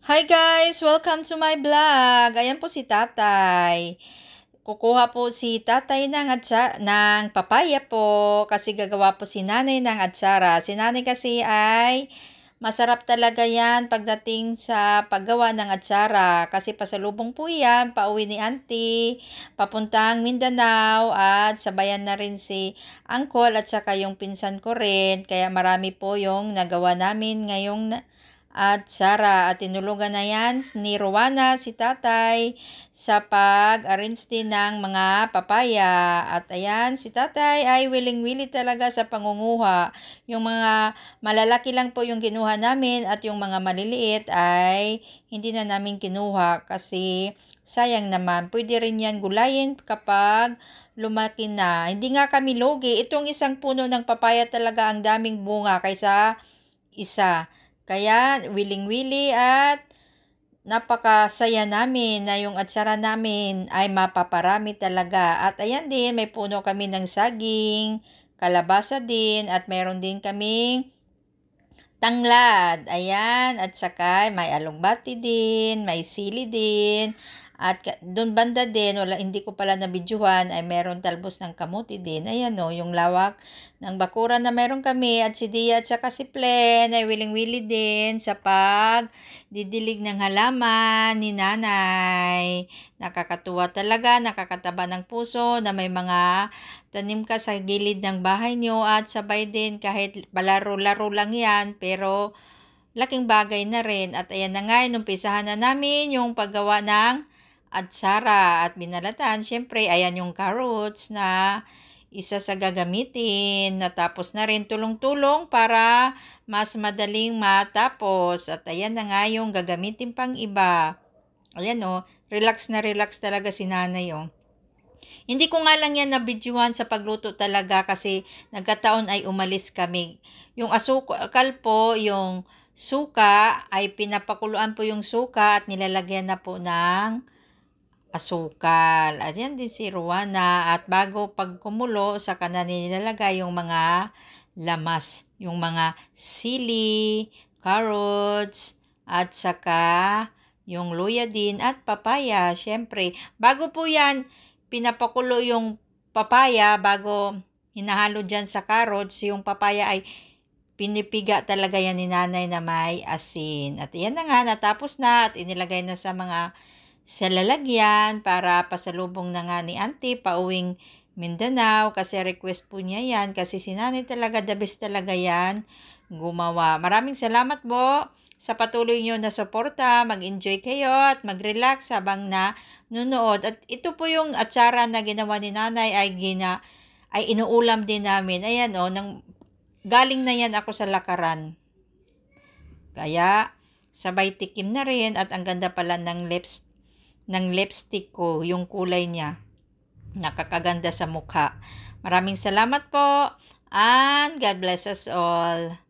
Hi guys! Welcome to my vlog. Ayan po si tatay. Kukuha po si tatay ng papaya po kasi gagawa po si nanay ng atsara. Si nanay kasi ay masarap talaga yan pagdating sa paggawa ng atsara kasi pasalubong po yan, pauwi ni auntie, papuntang Mindanao at sabayan na rin si uncle at saka yung pinsan ko rin. Kaya marami po yung nagawa namin ngayong at Sara at tinulungan na yan ni Rowana si tatay sa pag-arrange din ng mga papaya. At ayan, si tatay ay willing-willing talaga sa pangunguha. Yung mga malalaki lang po yung kinuha namin at yung mga maliliit ay hindi na namin kinuha kasi sayang naman. Pwede rin yan gulayin kapag lumaki na. Hindi nga kami lugi. Itong isang puno ng papaya talaga ang daming bunga kaysa isa. Kaya willing-willy at napakasaya namin na yung atsara namin ay mapaparami talaga. At ayan din, may puno kami ng saging, kalabasa din at mayroon din kaming tanglad. Ayan, at saka may alugbati din, may sili din. At doon banda din, hindi ko pala nabidyuhan, ay meron talbos ng kamuti din. Ayan o, yung lawak ng bakuran na meron kami. At si Dia at saka si Plen ay willing-willy din sa pagdidilig ng halaman ni nanay. Nakakatuwa talaga, nakakataba ng puso na may mga tanim ka sa gilid ng bahay nyo at sabay din kahit palaro-laro lang yan pero laking bagay na rin. At ayan na nga, inumpisahan na namin yung paggawa ng atsara at binalatan. Siyempre, ayan yung carrots na isa sa gagamitin. Natapos na rin tulong-tulong para mas madaling matapos. At ayan na nga yung gagamitin pang iba. Ayan o, relax na relax talaga si nanay o. Hindi ko nga lang yan nabidyuhan sa pagluto talaga kasi nagkataon ay umalis kami. Yung asukal po, yung suka ay pinapakuluan po yung suka at nilalagyan na po ng asukal. At yan din si Rowana. At bago pag kumulo, saka na nilalagay yung mga lamas. Yung mga sili, carrots, at saka yung luya din at papaya. Siyempre, bago po yan, pinapakulo yung papaya bago hinahalo dyan sa carrots. Yung papaya ay pinipiga talaga yan ni nanay na may asin. At yan na nga, natapos na at inilagay na sa lalagyan para pasalubong na nga ni auntie pauwing Mindanao kasi request po niya yan kasi si nanay talaga the best talaga yan gumawa. Maraming salamat po sa patuloy nyo na suporta. Mag-enjoy kayo at mag-relax habang nunood. At ito po yung atsara na ginawa ni nanay ay inuulam din namin. Ayan o, galing na yan ako sa lakaran. Kaya sabay tikim na rin at ang ganda pala ng lipstick ko, yung kulay niya. Nakakaganda sa mukha. Maraming salamat po and God bless us all.